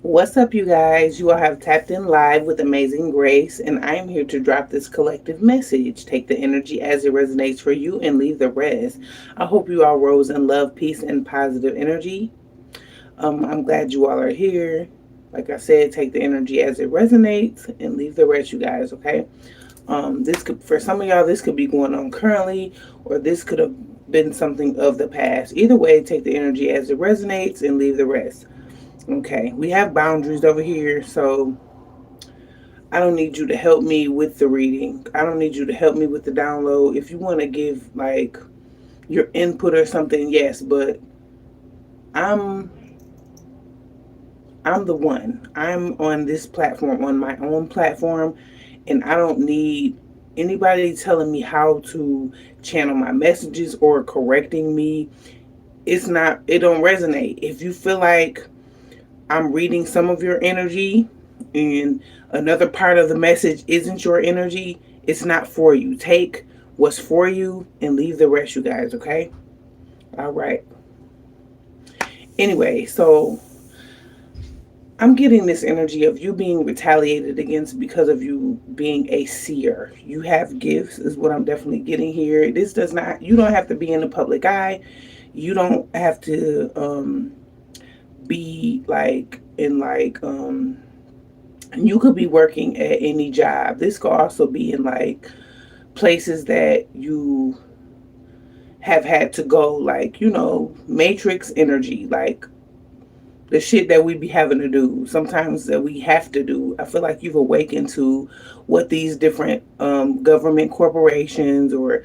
What's up, you guys? You all have tapped in live with Amazing Grace, and I am here to drop this collective message. Take the energy as it resonates for you and leave the rest. I hope you all rose in love, peace, and positive energy. I'm glad you all are here. Like I said, take the energy as it resonates and leave the rest, you guys, okay? This could, for some of y'all, this could be going on currently, or this could have been something of the past. Either way, take the energy as it resonates and leave the rest. Okay, we have boundaries over here, so I don't need you to help me with the reading. I don't need you to help me with the download. If you want to give like your input or something, yes, but I'm I'm the one. I'm on this platform, on my own platform, and I don't need anybody telling me how to channel my messages or correcting me. It don't resonate. If you feel like I'm reading some of your energy and another part of the message isn't your energy, it's not for you. Take what's for you and leave the rest, you guys, okay? All right. Anyway, so I'm getting this energy of you being retaliated against because of you being a seer. You have gifts, is what I'm definitely getting here. This does not, you don't have to be in the public eye. You don't have to be like in you could be working at any job. This could also be in like places that you have had to go, like, matrix energy, like the shit that we be having to do sometimes, that we have to do. I feel like you've awakened to what these different government corporations or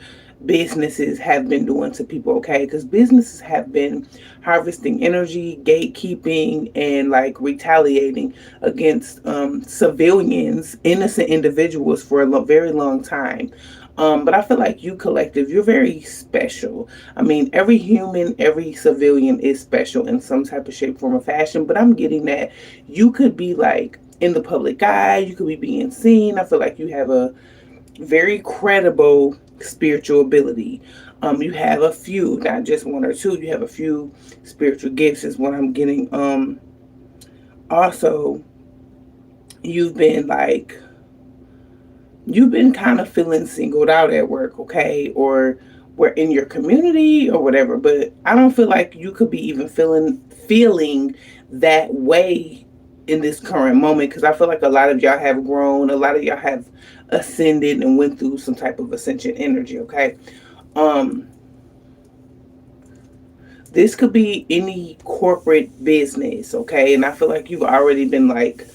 businesses have been doing to people, okay? Because businesses have been harvesting energy, gatekeeping, and like retaliating against civilians, innocent individuals for a very long time. But I feel like you collective, you're very special. I mean, every human, every civilian is special in some type of shape, form, or fashion. But I'm getting that you could be like in the public eye, you could be being seen. I feel like you have a very credible spiritual ability. You have a few, not just one or two. You have a few spiritual gifts, is what I'm getting. Also, you've been like you've been kind of feeling singled out at work, okay, or we're in your community or whatever. But I don't feel like you could be even feeling that way in this current moment, because I feel like a lot of y'all have grown, a lot of y'all have ascended and went through some type of ascension energy, okay. um this could be any corporate business, okay, and I feel like you've already been like,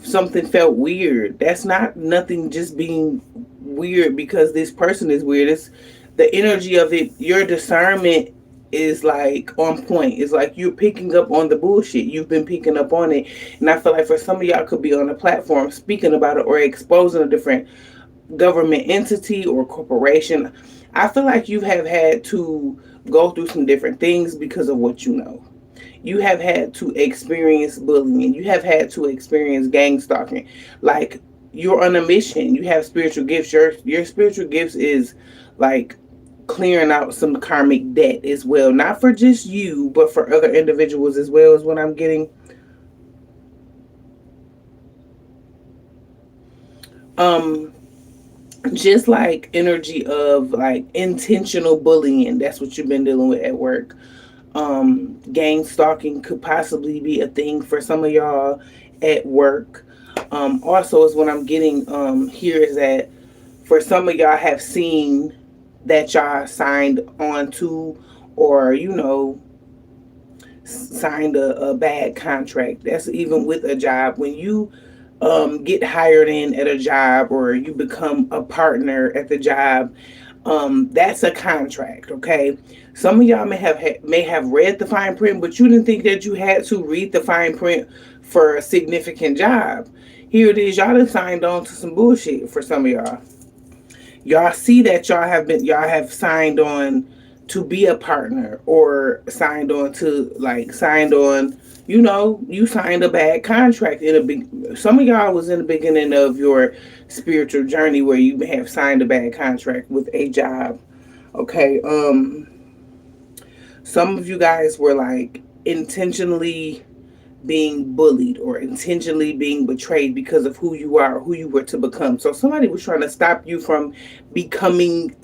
something felt weird. That's not nothing just being weird because this person is weird. It's the energy of it. Your discernment is like on point. It's like you're picking up on the bullshit. You've been picking up on it. And I feel like for some of y'all could be on a platform speaking about it or exposing a different government entity or corporation. I feel like you have had to go through some different things because of what you know. You have had to experience bullying. You have had to experience gang stalking. Like, you're on a mission. You have spiritual gifts. Your spiritual gifts is like clearing out some karmic debt as well. Not for just you, but for other individuals as well, is what I'm getting. Um just like energy of like intentional bullying. That's what you've been dealing with at work. Gang stalking could possibly be a thing for some of y'all at work. Also, is what I'm getting here is that for some of y'all have seen that y'all signed on to, or signed a bad contract. That's even with a job. When you get hired in at a job, or you become a partner at the job, that's a contract, okay? Some of y'all may have read the fine print, but you didn't think that you had to read the fine print for a significant job. Here it is, y'all done signed on to some bullshit. For some of y'all, y'all see that y'all have signed on to be a partner, or signed on to like signed on, you signed a bad contract in a big. Some of y'all was in the beginning of your spiritual journey where you may have signed a bad contract with a job, okay. Some of you guys were like intentionally being bullied or intentionally being betrayed because of who you are or who you were to become. So somebody was trying to stop you from becoming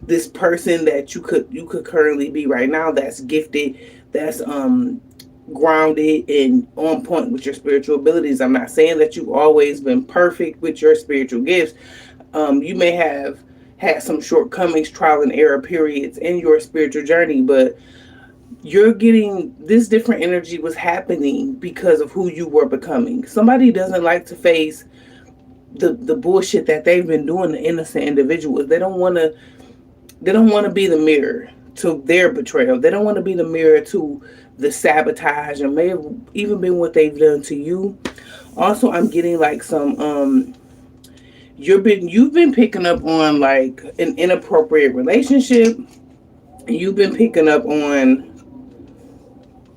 this person that you could currently be right now, that's gifted, that's grounded and on point with your spiritual abilities. I'm not saying that you've always been perfect with your spiritual gifts. You may have had some shortcomings, trial and error periods in your spiritual journey, but you're getting this different energy was happening because of who you were becoming. Somebody doesn't like to face the bullshit that they've been doing to innocent individuals. They don't want to be the mirror to their betrayal. They don't want to be the mirror to the sabotage and may have even been what they've done to you. Also, I'm getting like some you've been picking up on like an inappropriate relationship. You've been picking up on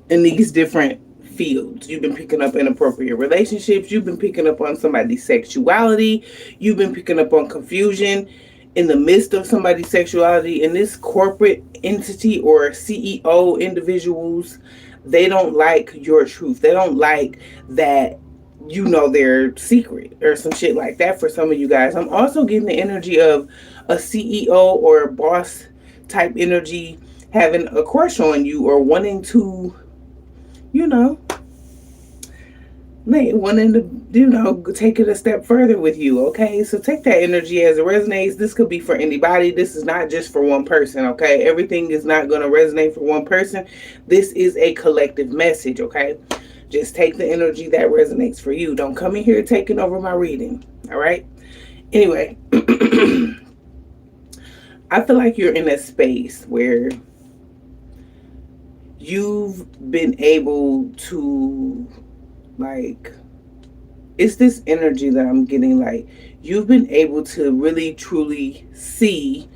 in these different fields. You've been picking up inappropriate relationships. You've been picking up on somebody's sexuality. You've been picking up on confusion in the midst of somebody's sexuality. And this corporate entity or CEO individuals, they don't like your truth. They don't like that you know their secret or some shit like that for some of you guys. I'm also getting the energy of a CEO or a boss type energy having a crush on you or wanting to, you know, wanting to, take it a step further with you. Okay, so take that energy as it resonates. This could be for anybody. This is not just for one person. Okay, everything is not going to resonate for one person. This is a collective message. Okay, just take the energy that resonates for you. Don't come in here taking over my reading. All right. Anyway, I feel like you're in a space where you've been able to, like, it's this energy that I'm getting, like you've been able to really truly see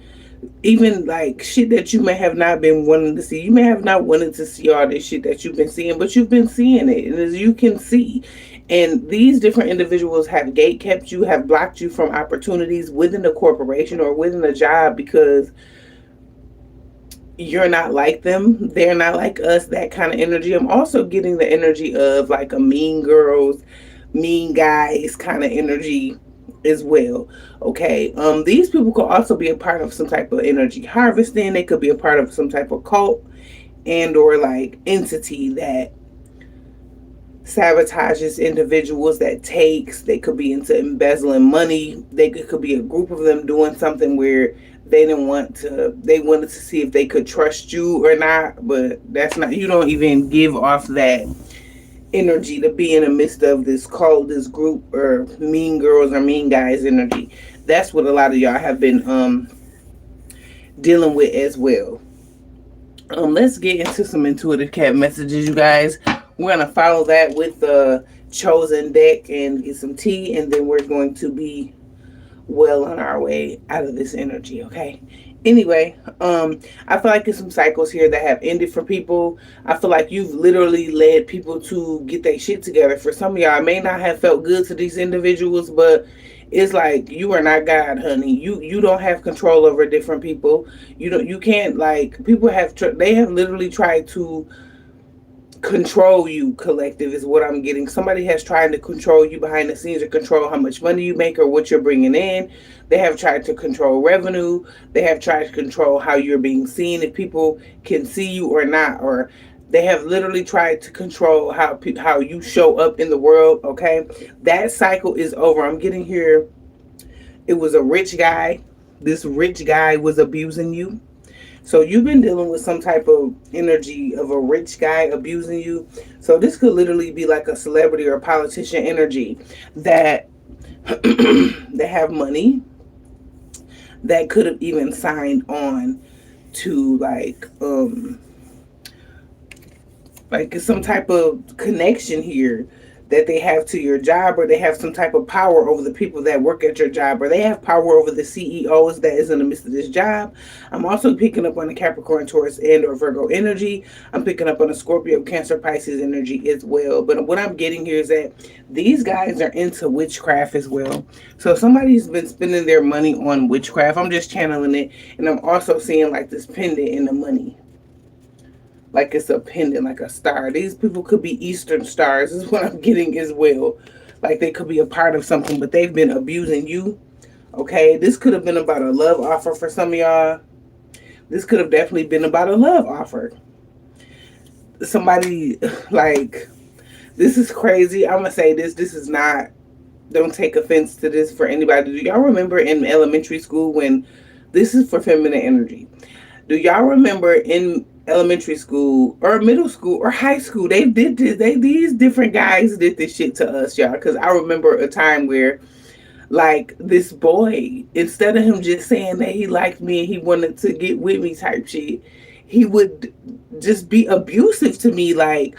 even like shit that you may have not been wanting to see. You may have not wanted to see all this shit that you've been seeing, but you've been seeing it, and as you can see, and these different individuals have gate kept you, have blocked you from opportunities within a corporation or within a job because you're not like them, they're not like us, that kind of energy. I'm also getting the energy of like a mean girls, mean guys kind of energy as well. Okay. These people could also be a part of some type of energy harvesting. They could be a part of some type of cult and or like entity that sabotages individuals, that takes. They could be into embezzling money. Could be a group of them doing something where they wanted to see if they could trust you or not, but that's not, you don't even give off that energy to be in the midst of this cult, this group, or mean girls or mean guys energy. That's what a lot of y'all have been dealing with as well. Let's get into some intuitive cat messages, you guys. We're gonna follow that with the chosen deck and get some tea, and then we're going to be well on our way out of this energy. Okay. Anyway, I feel like there's some cycles here that have ended for people. I feel like you've literally led people to get their shit together. For some of y'all, it may not have felt good to these individuals, but it's like you are not God, honey. You don't have control over different people. You can't, like, people have they have literally tried to control you. Collective is what I'm getting. Somebody has tried to control you behind the scenes, or control how much money you make or what you're bringing in. They have tried to control revenue. They have tried to control how you're being seen, if people can see you or not, or they have literally tried to control how you show up in the world. Okay, that cycle is over. I'm getting here, it was a rich guy. This rich guy was abusing you. So you've been dealing with some type of energy of a rich guy abusing you. So this could literally be like a celebrity or a politician energy that they have money, that could have even signed on to like some type of connection here that they have to your job, or they have some type of power over the people that work at your job, or they have power over the CEOs that is in the midst of this job. I'm also picking up on the Capricorn, Taurus, and or Virgo energy. I'm picking up on the Scorpio, Cancer, Pisces energy as well. But what I'm getting here is that these guys are into witchcraft as well. So somebody's been spending their money on witchcraft. I'm just channeling it. And I'm also seeing like this pendant in the money. like it's a pendant, like a star. These people could be Eastern stars, is what I'm getting as well. Like they could be a part of something, but they've been abusing you. Okay, this could have been about a love offer for some of y'all. This could have definitely been about a love offer. Somebody, like, this is crazy. I'm gonna say this. This is not. Don't take offense to this for anybody. Do y'all remember in elementary school when this is for feminine energy? Do y'all remember in elementary school or middle school or high school they did this? These different guys did this shit to us, y'all. Because I remember a time where like this boy, instead of him just saying that he liked me and he wanted to get with me type shit, he would just be abusive to me, like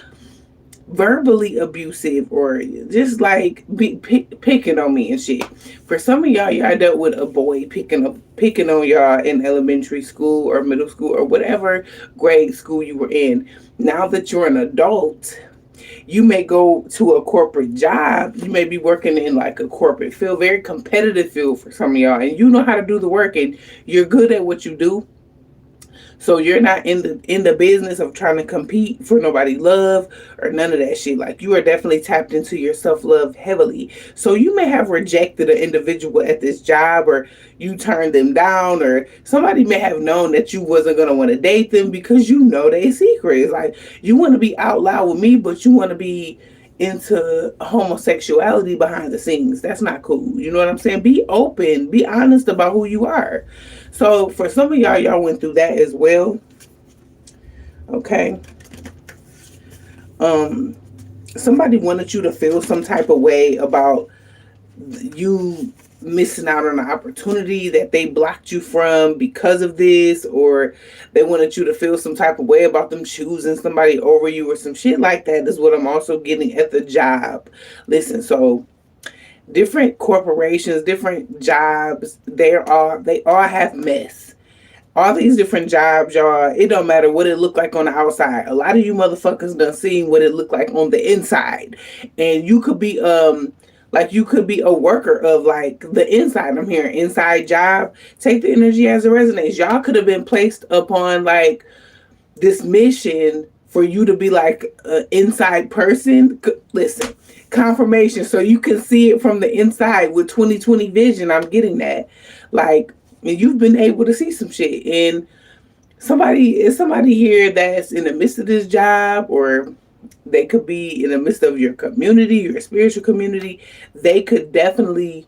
verbally abusive, or just like be picking on me and shit. For some of y'all dealt with a boy picking on y'all in elementary school or middle school or whatever grade school you were in. Now that you're an adult, you may go to a corporate job. You may be working in like a corporate field, very competitive field for some of y'all, and you know how to do the work and you're good at what you do. So you're not in the business of trying to compete for nobody love or none of that shit. Like you are definitely tapped into your self-love heavily. So you may have rejected an individual at this job, or you turned them down, or somebody may have known that you wasn't gonna want to date them because you know their secrets. Like you want to be out loud with me, but you want to be into homosexuality behind the scenes. That's not cool. You know what I'm saying? Be open, be honest about who you are. So for some of y'all went through that as well. Okay. Somebody wanted you to feel some type of way about you missing out on an opportunity that they blocked you from because of this, or they wanted you to feel some type of way about them choosing somebody over you or some shit like that, is what I'm also getting at the job. Listen, so different corporations, different jobs, they all have mess. All these different jobs, y'all, it don't matter what it look like on the outside. A lot of you motherfuckers done seen what it look like on the inside. And you could be like you could be a worker of like the inside. I'm hearing inside job. Take the energy as it resonates. Y'all could have been placed upon like this mission for you to be like an inside person. Listen, confirmation so you can see it from the inside with 2020 vision. I'm getting that. Like, and you've been able to see some shit. And somebody here that's in the midst of this job, or they could be in the midst of your community, your spiritual community. They could definitely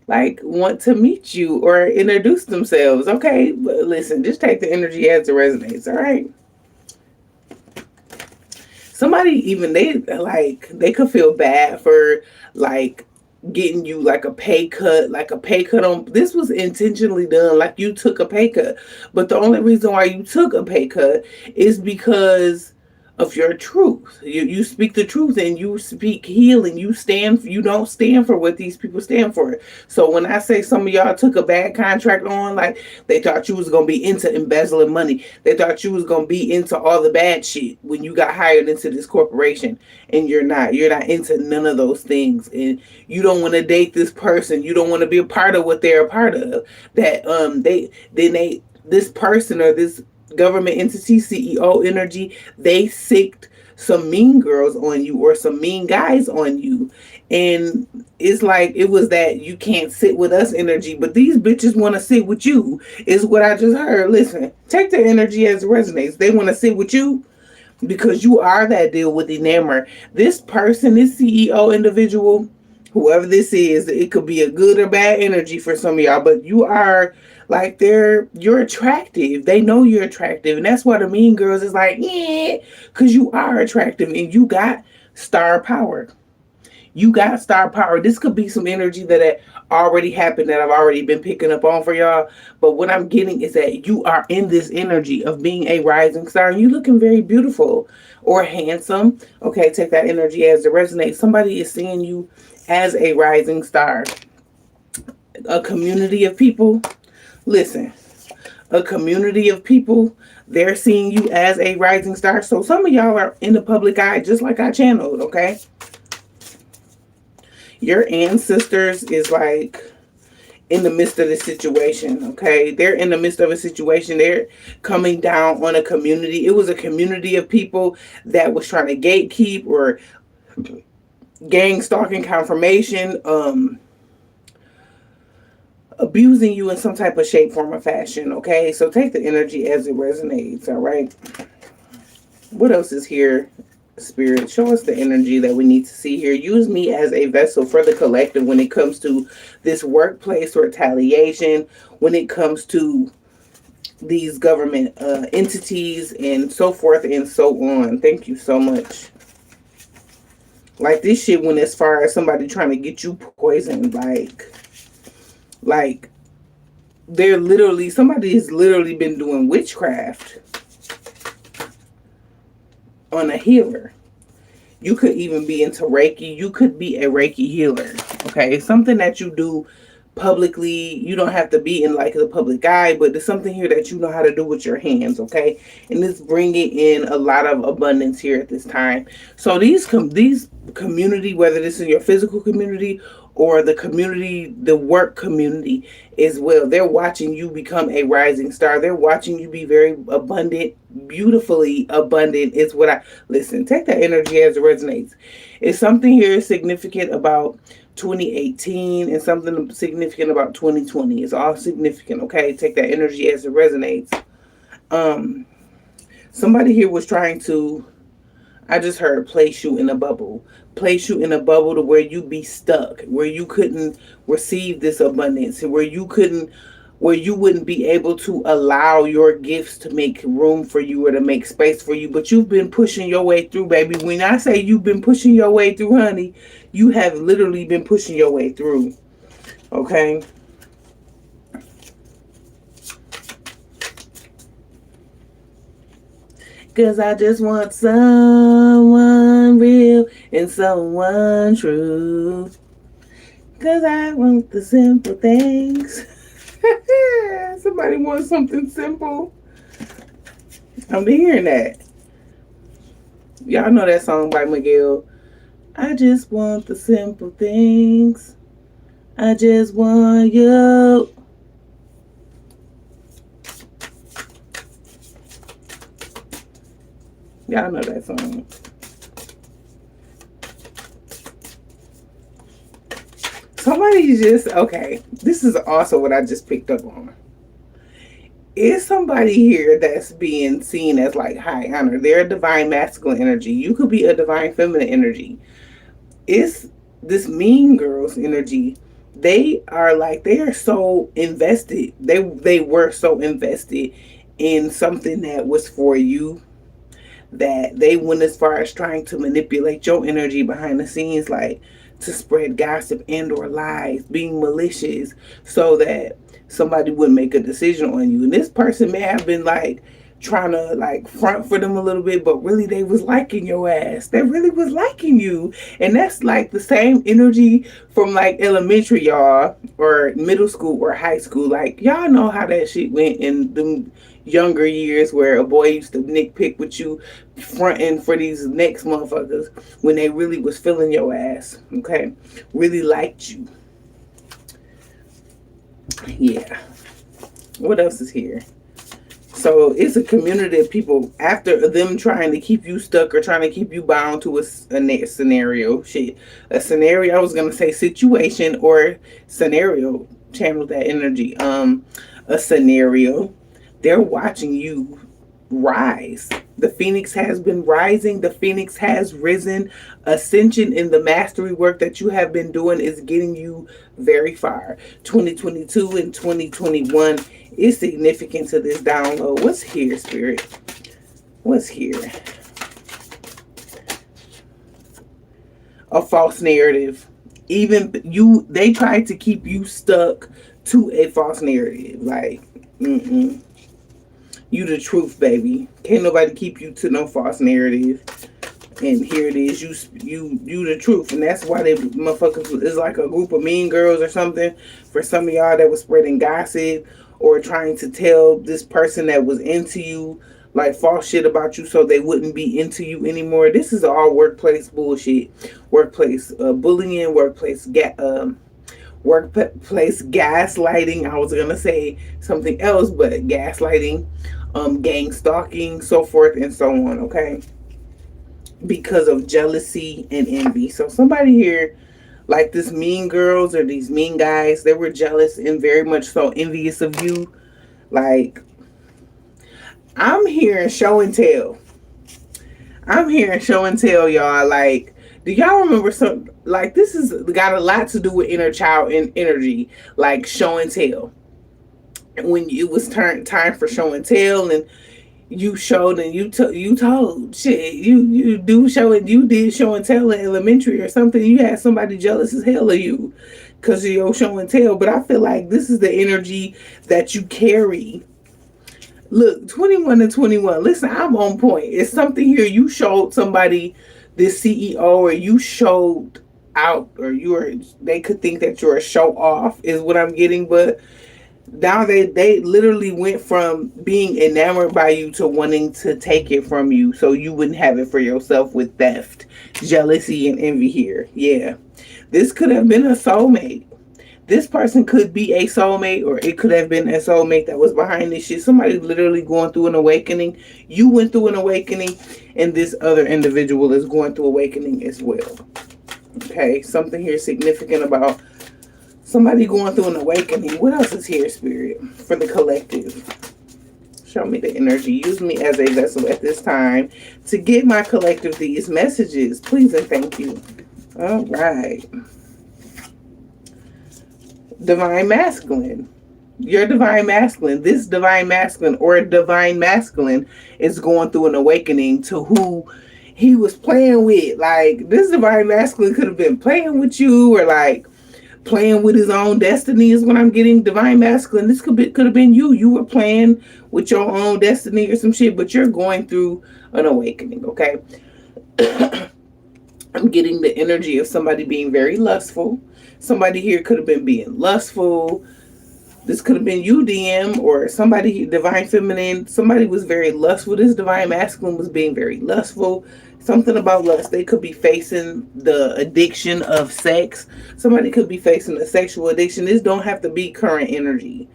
like want to meet you or introduce themselves. Okay, but listen, just take the energy as it resonates. All right. Somebody even they could feel bad for like getting you like a pay cut, on this was intentionally done, like you took a pay cut. But the only reason why you took a pay cut is because of your truth. You speak the truth and you speak healing. You don't stand for what these people stand for. So when I say some of y'all took a bad contract on, like they thought you was gonna be into embezzling money. They thought you was gonna be into all the bad shit when you got hired into this corporation, and you're not. You're not into none of those things. And you don't want to date this person. You don't want to be a part of what they're a part of. That this person or this government entity, CEO energy, they sicked some mean girls on you or some mean guys on you. And it's like it was that you can't sit with us energy, but these bitches want to sit with you, is what I just heard. Listen, take the energy as it resonates. They want to sit with you because you are that deal with enamor. This person, this CEO individual, whoever this is, it could be a good or bad energy for some of y'all, but you are like you're attractive. They know you're attractive, and that's why the mean girls is like, yeah, because you are attractive and you got star power. You got star power. This could be some energy that already happened that I've already been picking up on for y'all. But what I'm getting is that you are in this energy of being a rising star, and you looking very beautiful or handsome. Okay, take that energy as it resonates. Somebody is seeing you as a rising star. A community of people. Listen, a community of people, they're seeing you as a rising star. So some of y'all are in the public eye, just like I channeled, okay? Your ancestors is like in the midst of the situation. Okay, they're in the midst of a situation. They're coming down on a community. It was a community of people that was trying to gatekeep or gang stalking, confirmation, abusing you in some type of shape, form, or fashion. Okay, so take the energy as it resonates. All right, what else is here? Spirit, show us the energy that we need to see here. Use me as a vessel for the collective when it comes to this workplace retaliation, when it comes to these government entities and so forth and so on. Thank you so much. Like this shit went as far as somebody trying to get you poisoned. Like they're literally, somebody has literally been doing witchcraft on a healer. You could even be into Reiki. You could be a Reiki healer. Okay. It's something that you do publicly. You don't have to be in like the public eye, but there's something here that you know how to do with your hands. Okay. And it's bringing in a lot of abundance here at this time. So these community, whether this is your physical community or the community, the work community as well, they're watching you become a rising star. They're watching you be very abundant, beautifully abundant is what I listen. Take that energy as it resonates. Is something here significant about 2018 and something significant about 2020? It's all significant. Okay, take that energy as it resonates. um Somebody here was trying to, I just heard place you in a bubble. Place you in a bubble to where you be stuck, where you couldn't receive this abundance, where you couldn't, where you wouldn't be able to allow your gifts to make room for you or to make space for you. But you've been pushing your way through, baby. When I say you've been pushing your way through, honey, you have literally been pushing your way through. Okay? Cause I just want someone real and someone true. Cause I want the simple things. Somebody wants something simple. I'm hearing that. Y'all know that song by Miguel. I just want the simple things. I just want you. Y'all know that song. Somebody just, okay, this is also what I just picked up on. Is somebody here that's being seen as like high honor? They're a divine masculine energy. You could be a divine feminine energy. Is this mean girls energy? They are like, they are so invested. They were so invested in something that was for you that they went as far as trying to manipulate your energy behind the scenes, like to spread gossip and or lies, being malicious, so that somebody would make a decision on you. And this person may have been like trying to like front for them a little bit, but really they was liking your ass. They really was liking you. And that's like the same energy from like elementary, y'all, or middle school or high school. Like y'all know how that shit went in them younger years where a boy used to nitpick with you fronting for these next motherfuckers when they really was feeling your ass. Okay, really liked you. Yeah, what else is here? So it's a community of people after them trying to keep you stuck or trying to keep you bound to a scenario. Shit, a scenario. I was gonna say situation or scenario. Channel that energy. A scenario. They're watching you rise. The phoenix has been rising. The phoenix has risen. Ascension in the mastery work that you have been doing is getting you very far. 2022 and 2021 is significant to this download. What's here, Spirit? What's here? A false narrative. Even you, they tried to keep you stuck to a false narrative. Like, you the truth, baby. Can't nobody keep you to no false narrative. And here it is, you the truth. And that's why they motherfuckers is like a group of mean girls or something. For some of y'all that was spreading gossip or trying to tell this person that was into you like false shit about you so they wouldn't be into you anymore. This is all workplace bullshit. Workplace bullying, workplace gaslighting. I was gonna say something else, but gaslighting, gang stalking, so forth and so on. Okay, because of jealousy and envy. So somebody here, like this mean girls or these mean guys, they were jealous and very much so envious of you. Like, I'm hearing show and tell. I'm hearing show and tell, y'all. Like, do y'all remember some? Like, this has got a lot to do with inner child and energy, like show and tell. When it was time for show and tell, and you showed and you told shit, you do show and you did show and tell in elementary or something. You had somebody jealous as hell of you because of your show and tell. But I feel like this is the energy that you carry. Look, 21 to 21. Listen, I'm on point. It's something here. You showed somebody this CEO, or you showed out, or they could think that you're a show off, is what I'm getting. But now they literally went from being enamored by you to wanting to take it from you so you wouldn't have it for yourself with theft, jealousy, and envy here. Yeah. This could have been a soulmate. This person could be a soulmate, or it could have been a soulmate that was behind this shit. Somebody literally going through an awakening. You went through an awakening, and this other individual is going through awakening as well. Okay, something here significant about somebody going through an awakening. What else is here, Spirit, for the collective? Show me the energy. Use me as a vessel at this time to get my collective these messages. Please and thank you. All right. Divine masculine. Your divine masculine, this divine masculine or divine masculine is going through an awakening to who he was playing with. Like, this divine masculine could have been playing with you, or like playing with his own destiny is what I'm getting. Divine masculine, this could have been you. You were playing with your own destiny or some shit, but you're going through an awakening, okay? I'm getting the energy of somebody being very lustful. Somebody here could have been being lustful. This could have been you, DM, or somebody, divine feminine. Somebody was very lustful. This divine masculine was being very lustful. Something about lust. They could be facing the addiction of sex. Somebody could be facing a sexual addiction. This don't have to be current energy.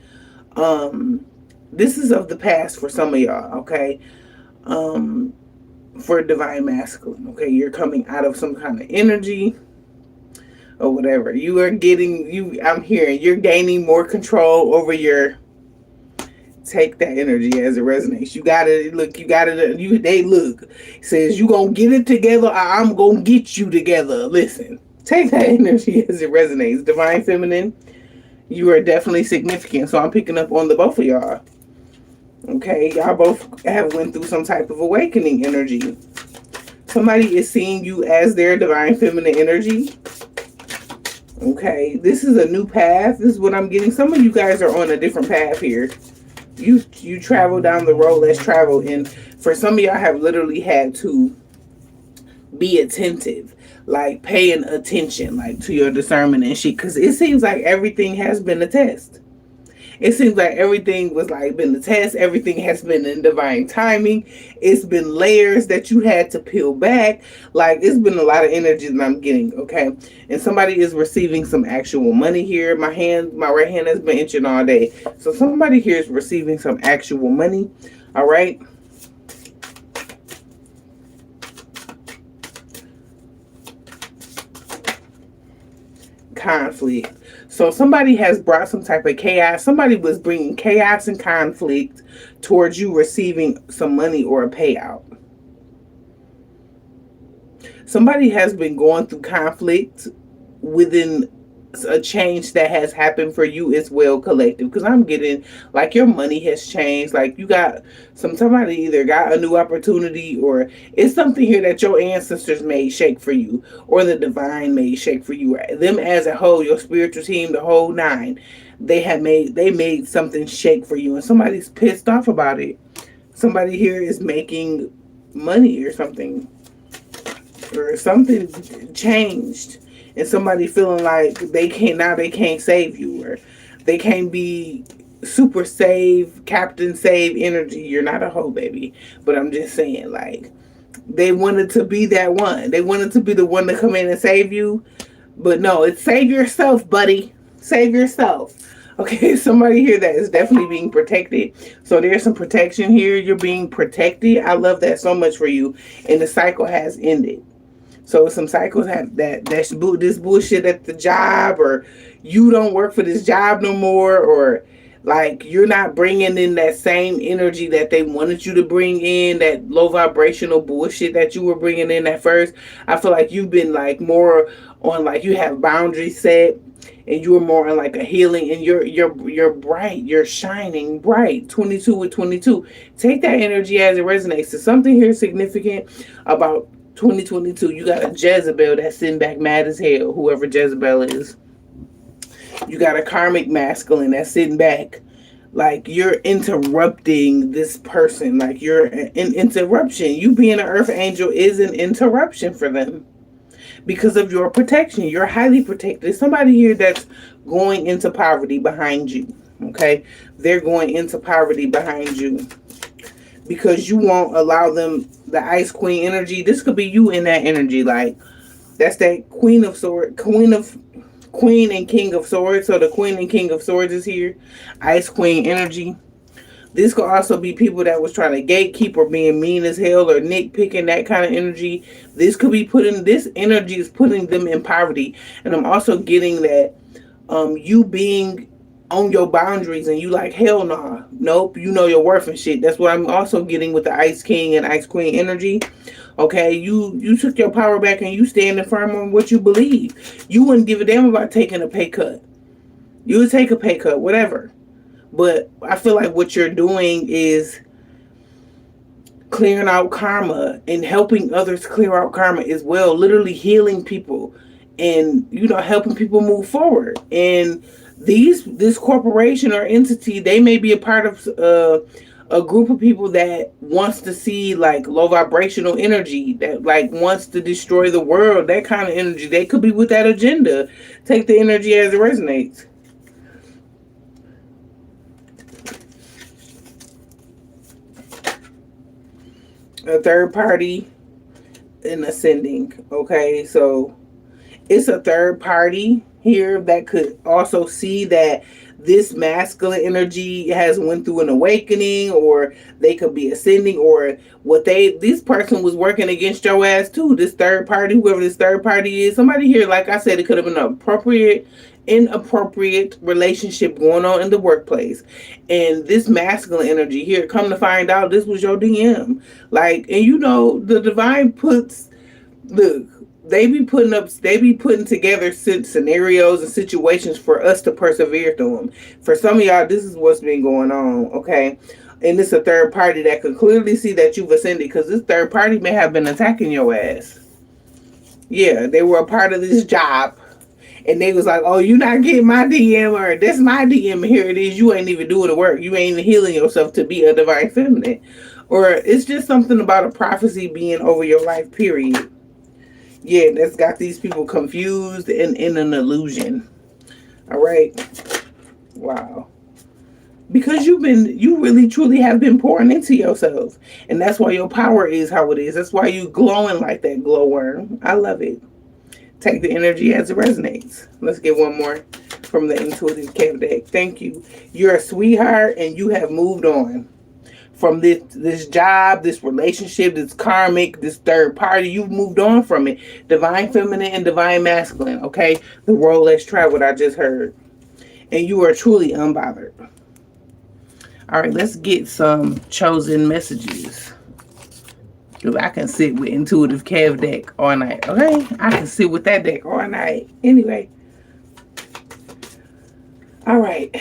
This is of the past for some of y'all, okay? For divine masculine, okay? You're coming out of some kind of energy or whatever. You are getting, I'm hearing, you're gaining more control over your, take that energy as it resonates. You gotta look, they look, it says you gonna get it together, or I'm gonna get you together. Listen, take that energy as it resonates. Divine feminine, you are definitely significant. So I'm picking up on the both of y'all. Okay, y'all both have went through some type of awakening energy. Somebody is seeing you as their divine feminine energy. Okay, this is a new path. This is what I'm getting. Some of you guys are on a different path here. You travel down the road less traveled, and for some of y'all have literally had to be attentive, like paying attention, like to your discernment and shit, because it seems like everything has been a test. It seems like everything was like been the test. Everything has been in divine timing. It's been layers that you had to peel back. Like, it's been a lot of energy that I'm getting, okay? And somebody is receiving some actual money here. My right hand has been itching all day. So somebody here is receiving some actual money, all right? Conflict. So somebody has brought some type of chaos. Somebody was bringing chaos and conflict towards you receiving some money or a payout. Somebody has been going through conflict within a change that has happened for you as well, collective, because I'm getting like your money has changed. Like, you got somebody either got a new opportunity, or it's something here that your ancestors made shake for you, or the divine made shake for you. Them as a whole, your spiritual team, the whole nine, they made something shake for you, and somebody's pissed off about it. Somebody here is making money or something changed, and somebody feeling like they can't save you, or they can't be super save, captain save energy. You're not a hoe, baby. But I'm just saying, like, they wanted to be that one. They wanted to be the one to come in and save you. But no, it's save yourself, buddy. Save yourself. Okay, somebody here that is definitely being protected. So there's some protection here. You're being protected. I love that so much for you. And the cycle has ended. So some cycles have that's this bullshit at the job, or you don't work for this job no more, or like you're not bringing in that same energy that they wanted you to bring in, that low vibrational bullshit that you were bringing in at first. I feel like you've been like more on, like, you have boundaries set, and you're more on like a healing, and you're bright, you're shining bright. 22 with 22. Take that energy as it resonates. So something here significant about 2022. You got a Jezebel that's sitting back mad as hell, whoever Jezebel is. You got a karmic masculine that's sitting back like you're interrupting this person, like you're an interruption. You being an earth angel is an interruption for them because of your protection. You're highly protected. There's somebody here that's going into poverty behind you. Okay, they're going into poverty behind you because you won't allow them the ice queen energy. This could be you in that energy. Like, that's that queen of sword, queen and king of swords. So the queen and king of swords is here. Ice queen energy. This could also be people that was trying to gatekeep or being mean as hell or nitpicking, that kind of energy. This could be this energy is putting them in poverty. And I'm also getting that you being on your boundaries and you like, hell nah, nope, you know your worth and shit. That's what I'm also getting with the Ice King and Ice Queen energy. Okay, you took your power back and you standing firm on what you believe. You wouldn't give a damn about taking a pay cut. You would take a pay cut, whatever. But I feel like what you're doing is clearing out karma and helping others clear out karma as well. Literally healing people and, helping people move forward. And this corporation or entity, they may be a part of a group of people that wants to see like low vibrational energy, that like wants to destroy the world, that kind of energy. They could be with that agenda. Take the energy as it resonates. A third party in ascending. Okay, so it's a third party here that could also see that this masculine energy has went through an awakening, or they could be ascending, or this person was working against your ass too. This third party, whoever this third party is, somebody here, like I said, it could have been an inappropriate relationship going on in the workplace. And this masculine energy here, come to find out, this was your DM. Like, and the divine look, they be putting together scenarios and situations for us to persevere through them. For some of y'all, this is what's been going on, okay? And it's a third party that could clearly see that you've ascended, because this third party may have been attacking your ass. Yeah, they were a part of this job. And they was like, oh, you not getting my DM, or that's my DM, and here it is. You ain't even doing the work. You ain't even healing yourself to be a divine feminine. Or it's just something about a prophecy being over your life, period. Yeah, that's got these people confused and in an illusion. All right. Wow. Because you really truly have been pouring into yourself. And that's why your power is how it is. That's why you glowing like that glowworm. I love it. Take the energy as it resonates. Let's get one more from the intuitive cave deck. Thank you. You're a sweetheart and you have moved on from this job, this relationship, this karmic, this third party. You've moved on from it. Divine feminine and divine masculine. Okay, the road less traveled, I just heard. And you are truly unbothered. All right, let's get some chosen messages. Because I can sit with intuitive cave deck all night. Okay, I can sit with that deck all night. Anyway. All right.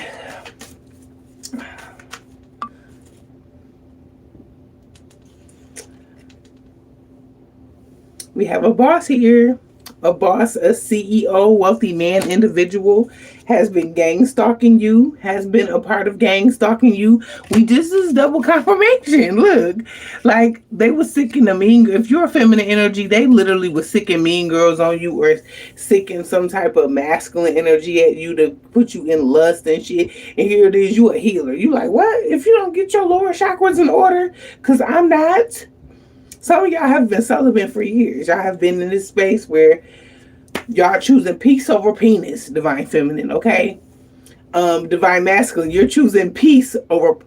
We have a boss here. A boss, a CEO, wealthy man, individual has been gang stalking you, has been a part of gang stalking you. This is double confirmation. Look, like they were sicking the if you're a feminine energy, they literally were sicking mean girls on you, or sicking some type of masculine energy at you to put you in lust and shit. And here it is, you a healer. You like, what? If you don't get your lower chakras in order, because I'm not. Some of y'all have been celibate for years. Y'all have been in this space where Y'all choosing peace over penis, divine feminine, okay? Divine masculine, you're choosing peace over,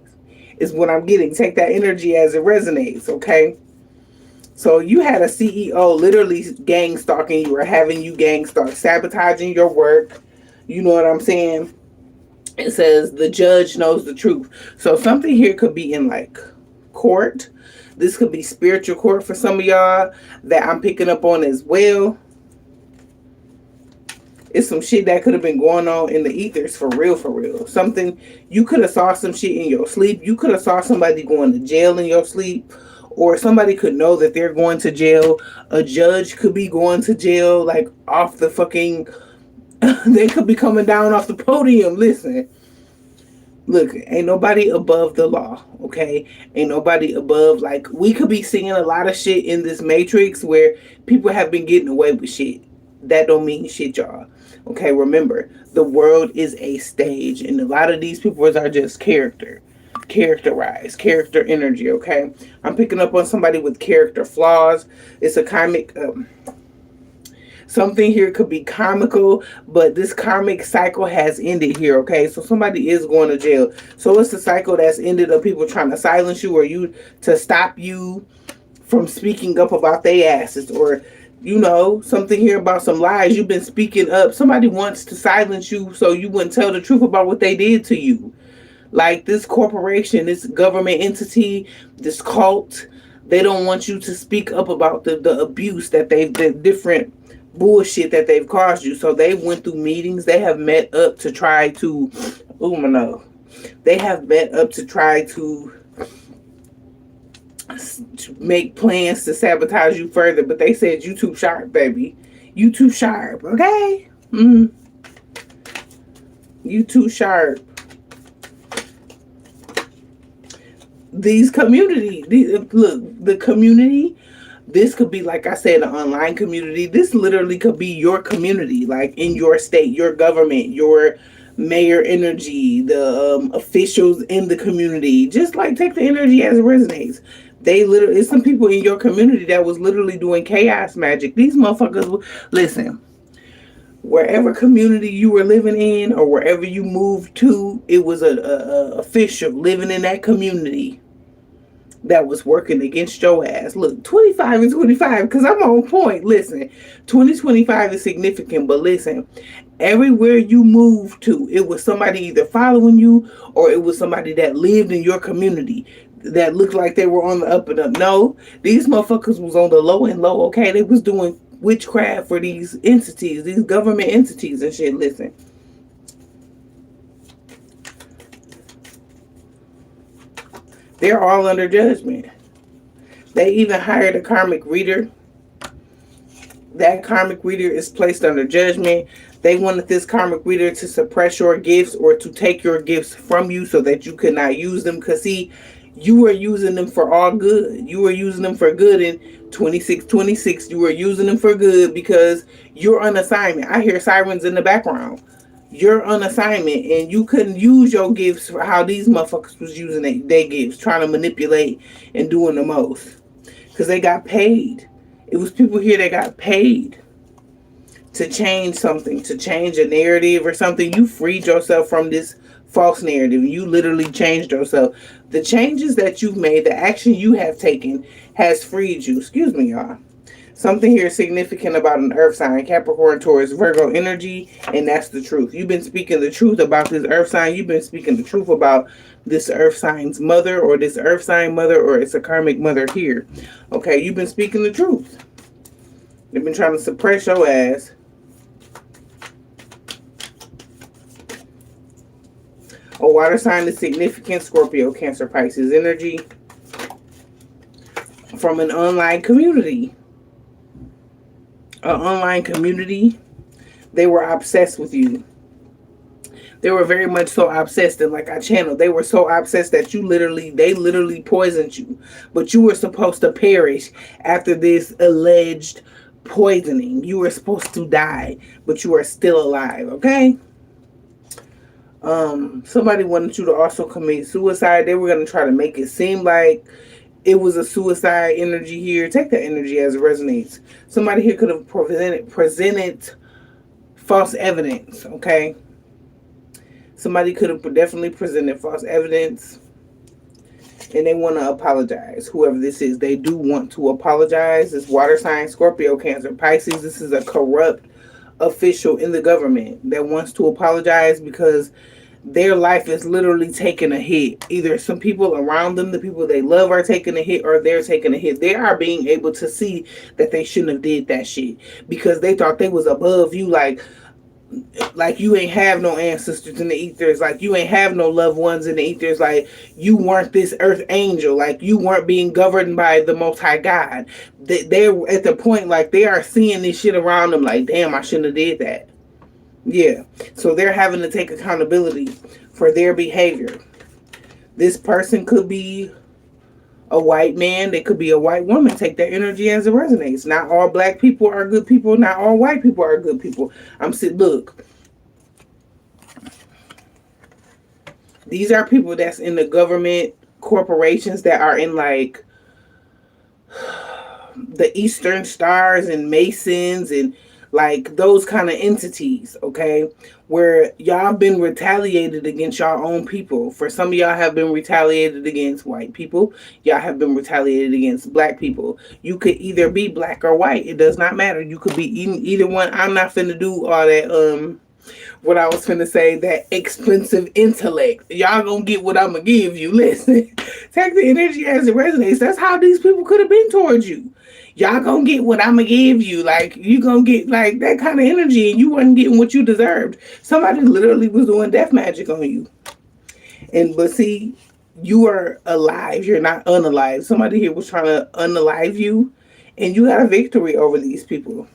is what I'm getting. Take that energy as it resonates, okay? So you had a CEO literally gang stalking you, or having you gang stalk, sabotaging your work. You know what I'm saying? It says the judge knows the truth. So something here could be in like court. This could be spiritual court for some of y'all that I'm picking up on as well. It's some shit that could have been going on in the ethers for real, for real. Something, you could have saw some shit in your sleep. You could have saw somebody going to jail in your sleep, or somebody could know that they're going to jail. A judge could be going to jail, like off the fucking, they could be coming down off the podium. Listen, look, ain't nobody above the law, okay? Ain't nobody above, like, we could be seeing a lot of shit in this matrix where people have been getting away with shit. That don't mean shit, y'all. Okay, remember, the world is a stage, and a lot of these people are just characterized, character energy, okay? I'm picking up on somebody with character flaws. It's a karmic, something here could be comical, but this karmic cycle has ended here, okay? So somebody is going to jail. So it's a cycle that's ended of people trying to silence you, or you to stop you from speaking up about their asses, or something here about some lies. You've been speaking up. Somebody wants to silence you so you wouldn't tell the truth about what they did to you. Like this corporation, this government entity, this cult, they don't want you to speak up about the abuse that the different bullshit that they've caused you. So they went through meetings. They have met up to try to, oh my no, they have met up to try to make plans to sabotage you further. But they said, you too sharp, baby. You too sharp, okay? You too sharp. These community, look, the community, this could be, like I said, an online community. This literally could be your community, like in your state, your government, your mayor energy, the officials in the community. Just like take the energy as it resonates. They literally, it's some people in your community that was literally doing chaos magic. These motherfuckers, listen, wherever community you were living in or wherever you moved to, it was a official living in that community that was working against your ass. Look, 25 and 25, because I'm on point. Listen, 2025 is significant, but listen, everywhere you move to, it was somebody either following you or it was somebody that lived in your community that looked like they were on the up and up. No, these motherfuckers was on the low and low, okay? They was doing witchcraft for these entities, these government entities and shit. Listen. They're all under judgment. They even hired a karmic reader. That karmic reader is placed under judgment. They wanted this karmic reader to suppress your gifts or to take your gifts from you so that you could not use them. Because, see, you were using them for all good. You were using them for good in 2626. You were using them for good because you're on assignment. I hear sirens in the background. You're on assignment and you couldn't use your gifts for how these motherfuckers was using their gifts, trying to manipulate and doing the most. Because they got paid. It was people here that got paid to change something, to change a narrative or something. You freed yourself from this false narrative. You literally changed yourself. The changes that you've made, the action you have taken has freed you. Excuse me, y'all. Something here significant about an earth sign, Capricorn, Taurus, Virgo energy, and that's the truth. You've been speaking the truth about this earth sign. You've been speaking the truth about this earth sign's mother or this earth sign mother, or it's a karmic mother here. Okay, you've been speaking the truth. They've been trying to suppress your ass. A water sign is significant, Scorpio, Cancer, Pisces energy. From an online community. An online community, they were obsessed with you. They were very much so obsessed, and like I channeled, they were so obsessed that they literally poisoned you. But you were supposed to perish after this alleged poisoning. You were supposed to die, but you are still alive, okay? Somebody wanted you to also commit suicide. They were going to try to make it seem like it was a suicide energy here. Take that energy as it resonates. Somebody here could have presented false evidence, okay? Somebody could have definitely presented false evidence and they want to apologize. Whoever this is, they do want to apologize. It's water sign, Scorpio, Cancer, Pisces. This is a corrupt official in the government that wants to apologize because their life is literally taking a hit. Either some people around them, the people they love, are taking a hit, or they're taking a hit. They are being able to see that they shouldn't have did that shit because they thought they was above you. Like you ain't have no ancestors in the ethers, like you ain't have no loved ones in the ethers, like you weren't this earth angel, like you weren't being governed by the most high God. They're at the point like they are seeing this shit around them like, damn, I shouldn't have did that. Yeah, so they're having to take accountability for their behavior. This person could be a white man, they could be a white woman. Take that energy as it resonates. Not all black people are good people, not all white people are good people. Look, these are people that's in the government, corporations that are in like the Eastern Stars and Masons and like those kind of entities, okay, where y'all been retaliated against y'all own people. For some of y'all have been retaliated against white people. Y'all have been retaliated against black people. You could either be black or white. It does not matter. You could be either one. I'm not finna do all that what I was finna say, that expensive intellect. Y'all gonna get what I'm gonna give you. Listen, take the energy as it resonates. That's how these people could have been towards you. Y'all gonna get what I'm gonna give you. Like, you gonna get like that kind of energy and you wasn't getting what you deserved. Somebody literally was doing death magic on you. But see, you are alive. You're not unalive. Somebody here was trying to unalive you and you got a victory over these people.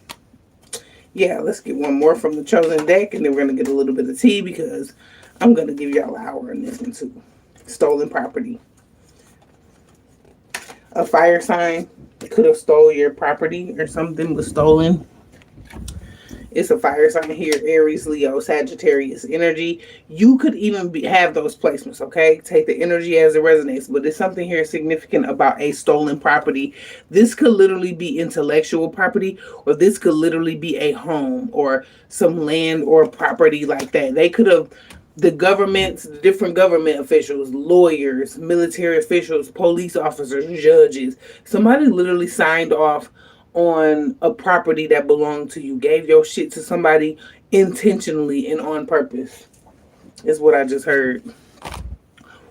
Yeah, let's get one more from the chosen deck, and then we're going to get a little bit of tea because I'm going to give y'all an hour in this one too. Stolen property. A fire sign could have stole your property or something was stolen. It's a fire sign here, Aries, Leo, Sagittarius energy. You could even have those placements, okay? Take the energy as it resonates. But there's something here significant about a stolen property. This could literally be intellectual property, or this could literally be a home or some land or property like that. They could have, the governments, the different government officials, lawyers, military officials, police officers, judges, somebody literally signed off on a property that belonged to you, gave your shit to somebody intentionally and on purpose, is what I just heard.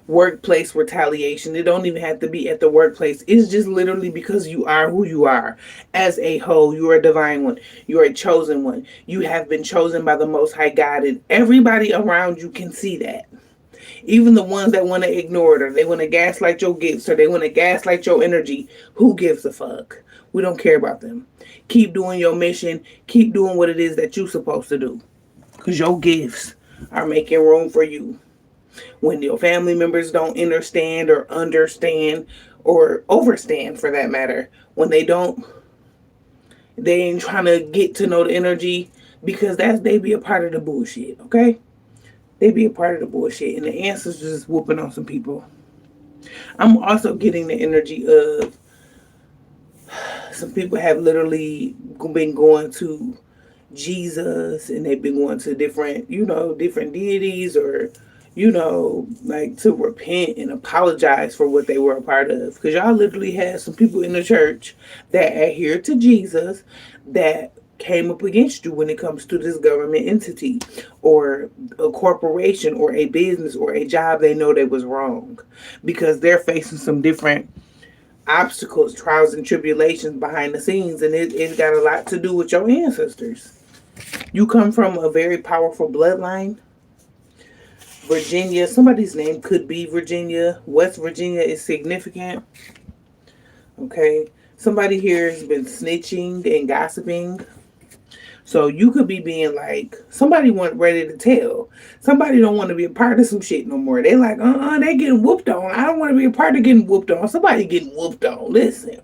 Workplace retaliation. It don't even have to be at the workplace. It's just literally because you are who you are. As a whole, you are a divine one. You are a chosen one. You have been chosen by the Most High God, and everybody around you can see that. Even the ones that want to ignore it, or they want to gaslight your gifts, or they want to gaslight your energy. Who gives a fuck? We don't care about them. Keep doing your mission. Keep doing what it is that you're supposed to do. Because your gifts are making room for you. When your family members don't understand or overstand for that matter, when they ain't trying to get to know the energy, because they be a part of the bullshit, okay? They be a part of the bullshit, and the ancestors just whooping on some people. I'm also getting the energy of some people have literally been going to Jesus, and they've been going to different deities, or, like to repent and apologize for what they were a part of. Because y'all literally had some people in the church that adhere to Jesus that came up against you when it comes to this government entity or a corporation or a business or a job they know that was wrong, because they're facing some different obstacles, trials, and tribulations behind the scenes, and it's got a lot to do with your ancestors. You come from a very powerful bloodline. Virginia, somebody's name could be Virginia. West Virginia is significant. Okay, somebody here has been snitching and gossiping. So you could be being like, somebody wasn't ready to tell. Somebody don't want to be a part of some shit no more. They like, they getting whooped on. I don't want to be a part of getting whooped on. Somebody getting whooped on. Listen.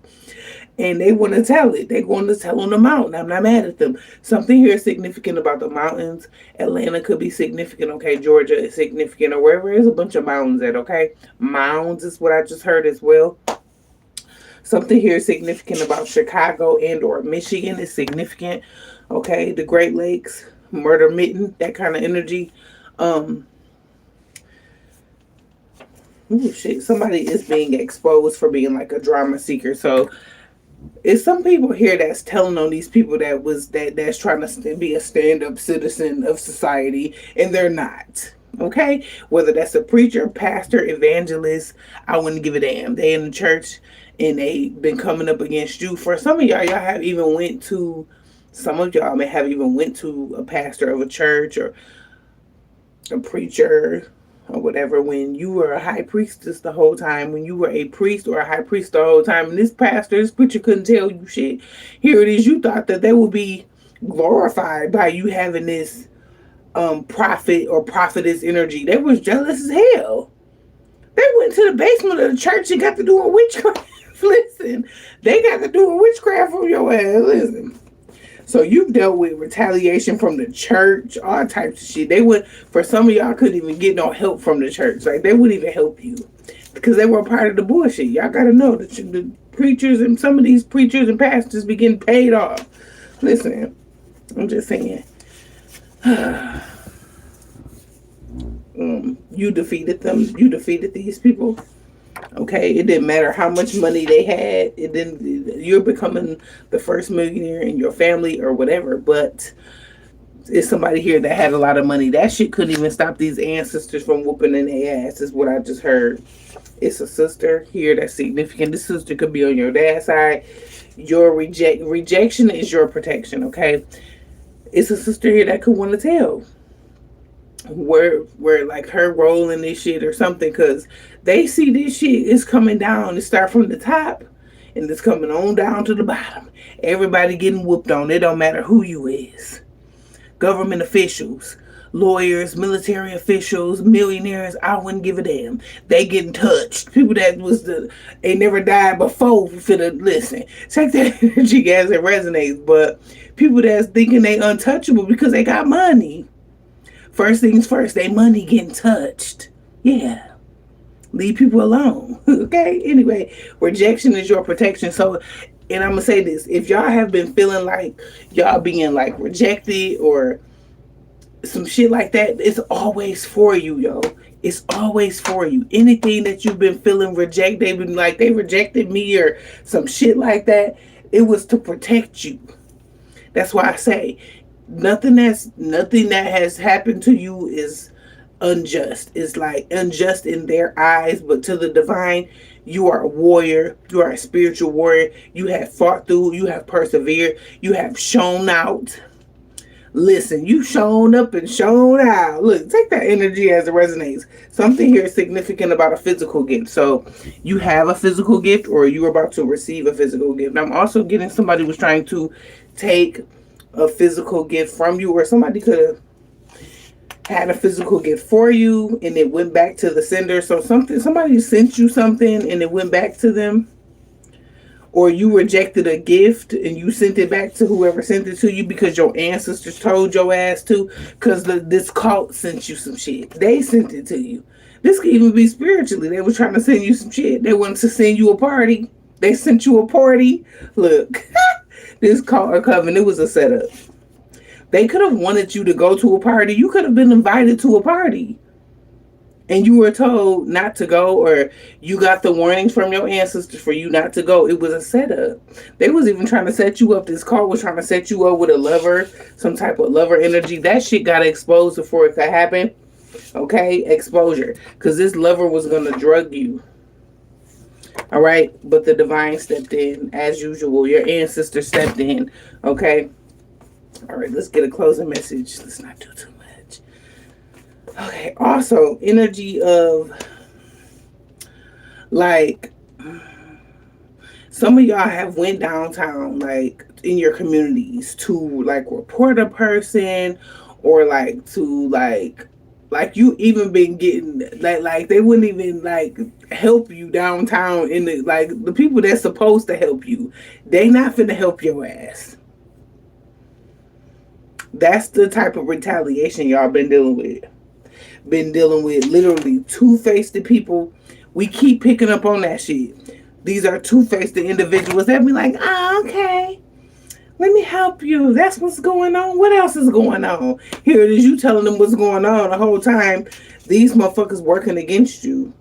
And they want to tell it. They're going to tell on the mountain. I'm not mad at them. Something here is significant about the mountains. Atlanta could be significant, okay? Georgia is significant, or wherever there's a bunch of mountains at, okay? Mounds is what I just heard as well. Something here is significant about Chicago and or Michigan is significant. Okay, the Great Lakes, murder mitten, that kind of energy. Um, Ooh, shit, somebody is being exposed for being like a drama seeker. So it's some people here that's telling on these people that's trying to be a stand-up citizen of society, and they're not. Okay, whether that's a preacher, pastor, evangelist, I wouldn't give a damn. They in the church and they been coming up against you. For some of y'all have even went to. Some of y'all may have even went to a pastor of a church or a preacher or whatever when you were a high priestess the whole time, when you were a priest or a high priest the whole time, and this preacher couldn't tell you shit. Here it is, you thought that they would be glorified by you having this prophet or prophetess energy. They was jealous as hell. They went to the basement of the church and got to do a witchcraft. Listen, they got to do a witchcraft from your ass. Listen. So you've dealt with retaliation from the church, all types of shit. They would, for some of y'all, couldn't even get no help from the church. Like, they wouldn't even help you because they were a part of the bullshit. Y'all got to know that the preachers and some of these preachers and pastors be getting paid off. Listen, I'm just saying. You defeated them. You defeated these people. Okay, it didn't matter how much money they had. It didn't. You're becoming the first millionaire in your family or whatever. But it's somebody here that had a lot of money. That shit couldn't even stop these ancestors from whooping in their ass. Is what I just heard. It's a sister here that's significant. This sister could be on your dad's side. Your rejection is your protection. Okay, it's a sister here that could want to tell where like her role in this shit or something, because they see this shit is coming down. It start from the top and it's coming on down to the bottom. Everybody getting whooped on. It don't matter who you is. Government officials, lawyers, military officials, millionaires, I wouldn't give a damn. They getting touched. People that they never died before for the listen. Check that energy as it resonates. But people that's thinking they untouchable because they got money. First things first, they money getting touched. Yeah. Leave people alone. Okay? Anyway, rejection is your protection. So, and I'm going to say this. If y'all have been feeling like y'all being like rejected or some shit like that, it's always for you, yo. It's always for you. Anything that you've been feeling rejected, they've been like, they rejected me or some shit like that, it was to protect you. That's why I say, nothing that has happened to you is unjust. It's like unjust in their eyes, but to the divine, you are a warrior. You are a spiritual warrior. You have fought through. You have persevered. You have shown out. Listen, you shown up and shown out. Look, take that energy as it resonates. Something here is significant about a physical gift. So you have a physical gift or you're about to receive a physical gift. I'm also getting somebody was trying to take a physical gift from you, or somebody could have had a physical gift for you and it went back to the sender. So somebody sent you something and it went back to them, or you rejected a gift and you sent it back to whoever sent it to you because your ancestors told your ass to, because this cult sent you some shit. They sent it to you. This could even be spiritually. They were trying to send you some shit. They wanted to send you a party. They sent you a party. Look. This call or coven, it was a setup. They could have wanted you to go to a party. You could have been invited to a party. And you were told not to go, or you got the warnings from your ancestors for you not to go. It was a setup. They was even trying to set you up. This call was trying to set you up with a lover, some type of lover energy. That shit got exposed before it could happen. Okay? Exposure. Because this lover was going to drug you. All right, but the divine stepped in as usual. Your ancestor stepped in. Okay. All right, let's get a closing message. Let's not do too much. Okay. Also, energy of like some of y'all have went downtown, like in your communities, to like report a person, or like to like you even been getting like they wouldn't even like help you downtown in the like the people that's supposed to help you, they not finna help your ass. That's the type of retaliation y'all been dealing with. Been dealing with literally two-faced people. We keep picking up on that shit. These are two-faced individuals that be like, oh, okay. Let me help you. That's what's going on. What else is going on? Here it is, you telling them what's going on the whole time. These motherfuckers working against you.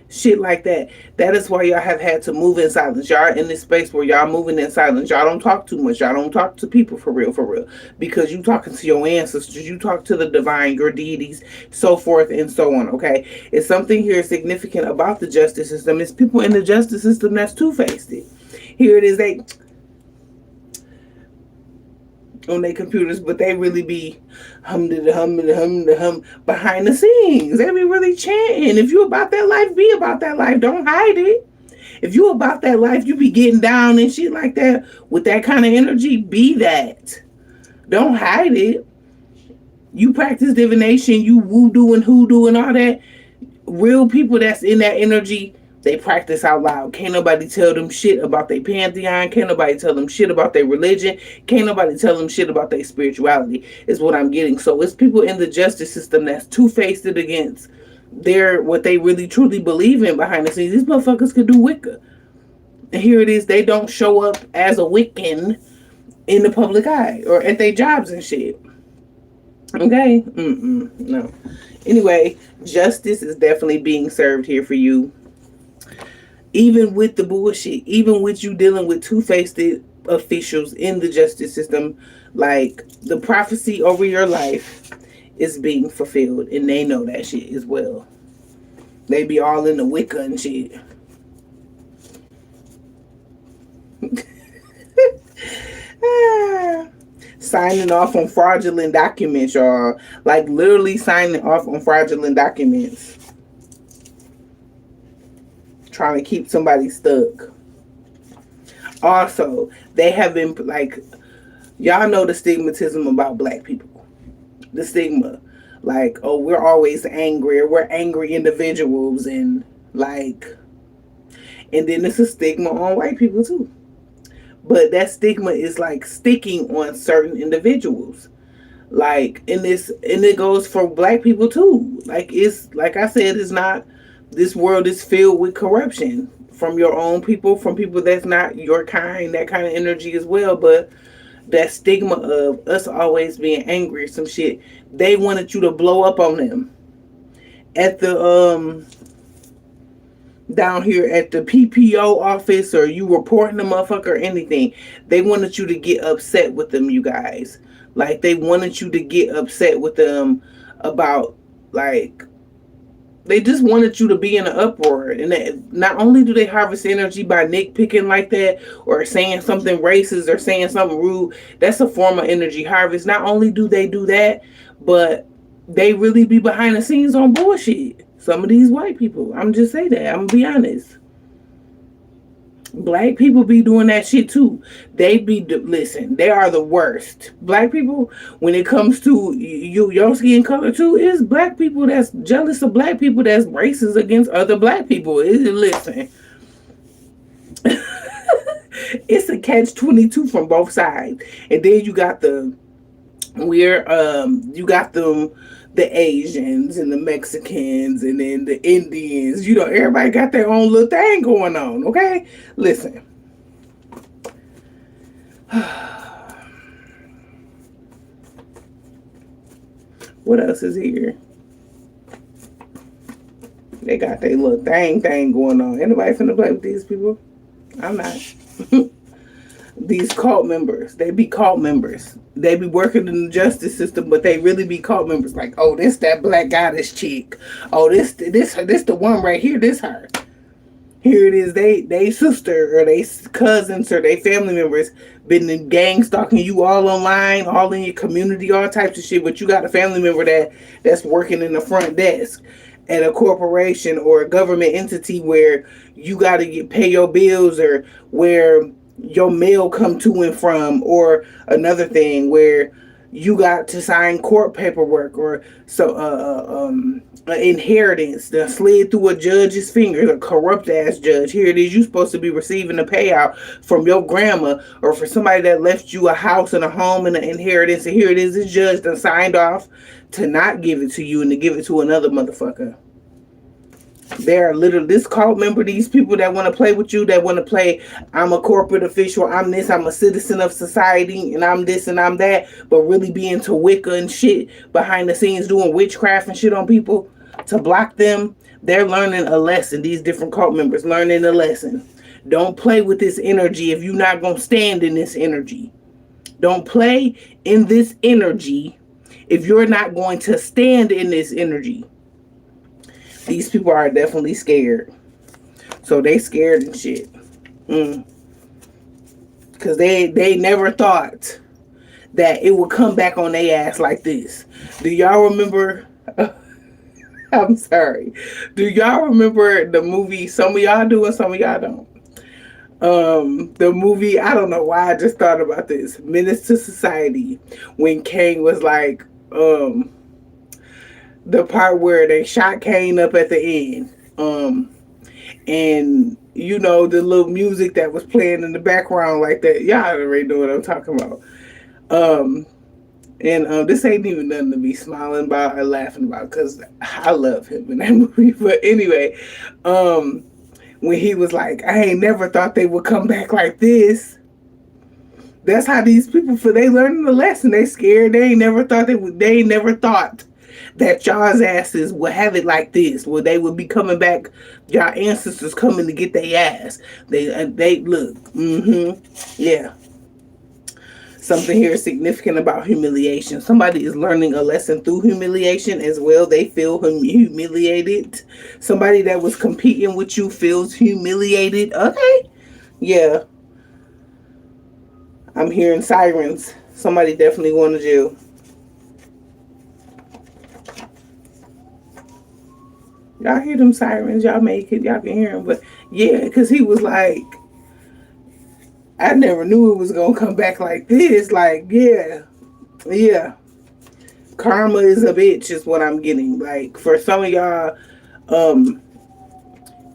Shit like that. That is why y'all have had to move in silence. Y'all are in this space where y'all moving in silence. Y'all don't talk too much. Y'all don't talk to people for real, for real. Because you talking to your ancestors. You talk to the divine, your deities, so forth and so on, okay? It's something here significant about the justice system. It's people in the justice system that's two-faced. Here it is, they on their computers, but they really be hum behind the scenes. They be really chanting. If you about that life, be about that life. Don't hide it. If you about that life, you be getting down and shit like that with that kind of energy. Be that. Don't hide it. You practice divination, you voodoo and hoodoo and all that. Real people that's in that energy, they practice out loud. Can't nobody tell them shit about their pantheon. Can't nobody tell them shit about their religion. Can't nobody tell them shit about their spirituality, is what I'm getting. So it's people in the justice system that's two-faced against their what they really truly believe in behind the scenes. These motherfuckers could do Wicca. And here it is, they don't show up as a Wiccan in the public eye or at their jobs and shit. Okay? No. Anyway, justice is definitely being served here for you. Even with the bullshit, even with you dealing with two-faced officials in the justice system, like the prophecy over your life is being fulfilled, and they know that shit as well. They be all in the Wicca and shit. Signing off on fraudulent documents, y'all. Like literally signing off on fraudulent documents. Trying to keep somebody stuck. Also, they have been like, y'all know the stigmatism about black people. The stigma. Like, oh, we're always angry, or we're angry individuals, and like, and then it's a stigma on white people too. But that stigma is like sticking on certain individuals. Like, and it goes for black people too. Like, it's like I said, it's not, this world is filled with corruption from your own people, from people that's not your kind, that kind of energy as well. But that stigma of us always being angry or some shit, they wanted you to blow up on them at the down here at the PPO office, or you reporting the motherfucker or anything. They wanted you to get upset with them, you guys. Like, they wanted you to get upset with them about, like, they just wanted you to be in an uproar. And that not only do they harvest energy by nitpicking like that, or saying something racist, or saying something rude, that's a form of energy harvest. Not only do they do that, but they really be behind the scenes on bullshit. Some of these white people, I'm just saying that. I'm gonna be honest. Black people be doing that shit too. They be, listen, they are the worst. Black people, when it comes to your skin color too, is black people that's jealous of black people, that's racist against other black people. Listen. It's a catch-22 from both sides. And then you got the the Asians and the Mexicans and then the Indians. You know, everybody got their own little thing going on, okay? Listen. What else is here? They got their little thing going on. Anybody finna play with these people? I'm not. These cult members, they be cult members. They be working in the justice system, but they really be cult members. Like, oh, this that black goddess chick. Oh, this the one right here. This her. Here it is. They sister or they cousins or they family members been in gang stalking you all online, all in your community, all types of shit. But you got a family member that's working in the front desk at a corporation or a government entity where you got to pay your bills, or where your mail come to and from, or another thing where you got to sign court paperwork, or inheritance that slid through a judge's fingers, a corrupt ass judge. Here it is, you supposed to be receiving a payout from your grandma, or for somebody that left you a house and a home and an inheritance, and here it is, this judge done signed off to not give it to you and to give it to another motherfucker. They're literally this cult member, these people that want to play with you, that want to play, I'm a corporate official, I'm this, I'm a citizen of society, and I'm this and I'm that, but really be into Wicca and shit behind the scenes doing witchcraft and shit on people to block them. They're learning a lesson. These different cult members learning a lesson. Don't play with this energy if you're not going to stand in this energy. Don't play in this energy if you're not going to stand in this energy. These people are definitely scared. So they scared and shit. Because they never thought that it would come back on their ass like this. Do y'all remember? I'm sorry. Do y'all remember the movie? Some of y'all do and some of y'all don't. The movie, I don't know why I just thought about this. Menace to Society, when Kane was like, the part where they shot Kane up at the end. And you know, the little music that was playing in the background like that. Y'all already know what I'm talking about. And this ain't even nothing to be smiling about or laughing about, because I love him in that movie. But anyway, when he was like, I ain't never thought they would come back like this. That's how these people feel. They learning the lesson. They scared. They ain't never thought they would. They ain't never thought that y'all's asses would have it like this, where they would be coming back. Y'all ancestors coming to get their ass. They look. Yeah. Something here is significant about humiliation. Somebody is learning a lesson through humiliation as well. They feel humiliated. Somebody that was competing with you feels humiliated. Okay. Yeah. I'm hearing sirens. Somebody definitely going to jail. Y'all hear them sirens? Y'all y'all can hear them. But yeah, because he was like, I never knew it was going to come back like this. Like, yeah. Karma is a bitch is what I'm getting. Like, for some of y'all,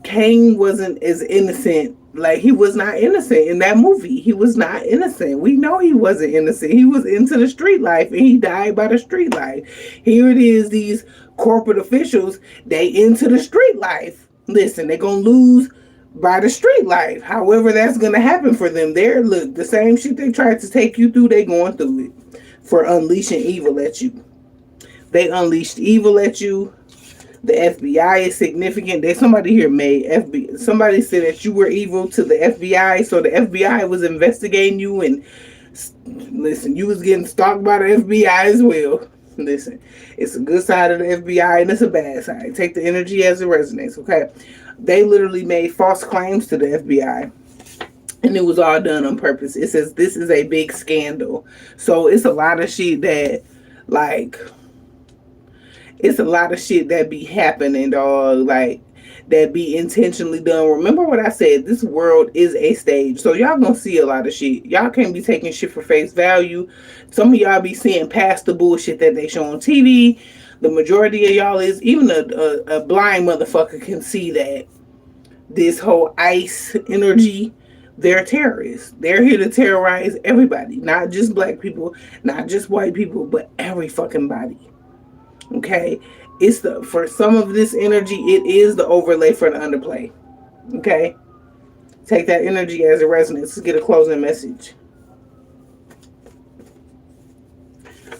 Kane wasn't as innocent. Like, he was not innocent in that movie. He was not innocent. We know he wasn't innocent. He was into the street life, and he died by the street life. Here it is, these corporate officials, they into the street life. Listen, they're going to lose by the street life. However that's going to happen for them. Look, the same shit they tried to take you through, they going through it for unleashing evil at you. They unleashed evil at you. The FBI is significant. There's somebody here made FBI. Somebody said that you were evil to the FBI, so the FBI was investigating you. And listen, you was getting stalked by the FBI as well. Listen, it's a good side of the FBI and it's a bad side. Take the energy as it resonates. Okay, they literally made false claims to the FBI. And it was all done on purpose. It says this is a big scandal. So it's a lot of shit that, like, it's a lot of shit that be happening, dog. Like, that be intentionally done. Remember what I said? This world is a stage. So y'all gonna see a lot of shit. Y'all can't be taking shit for face value. Some of y'all be seeing past the bullshit that they show on TV. The majority of y'all is, even a blind motherfucker can see that this whole ICE energy, they're terrorists. They're here to terrorize everybody. Not just black people, not just white people, but every fucking body. Okay? It's for some of this energy, it is the overlay for the underplay. Okay? Take that energy as it resonates. Let's get a closing message.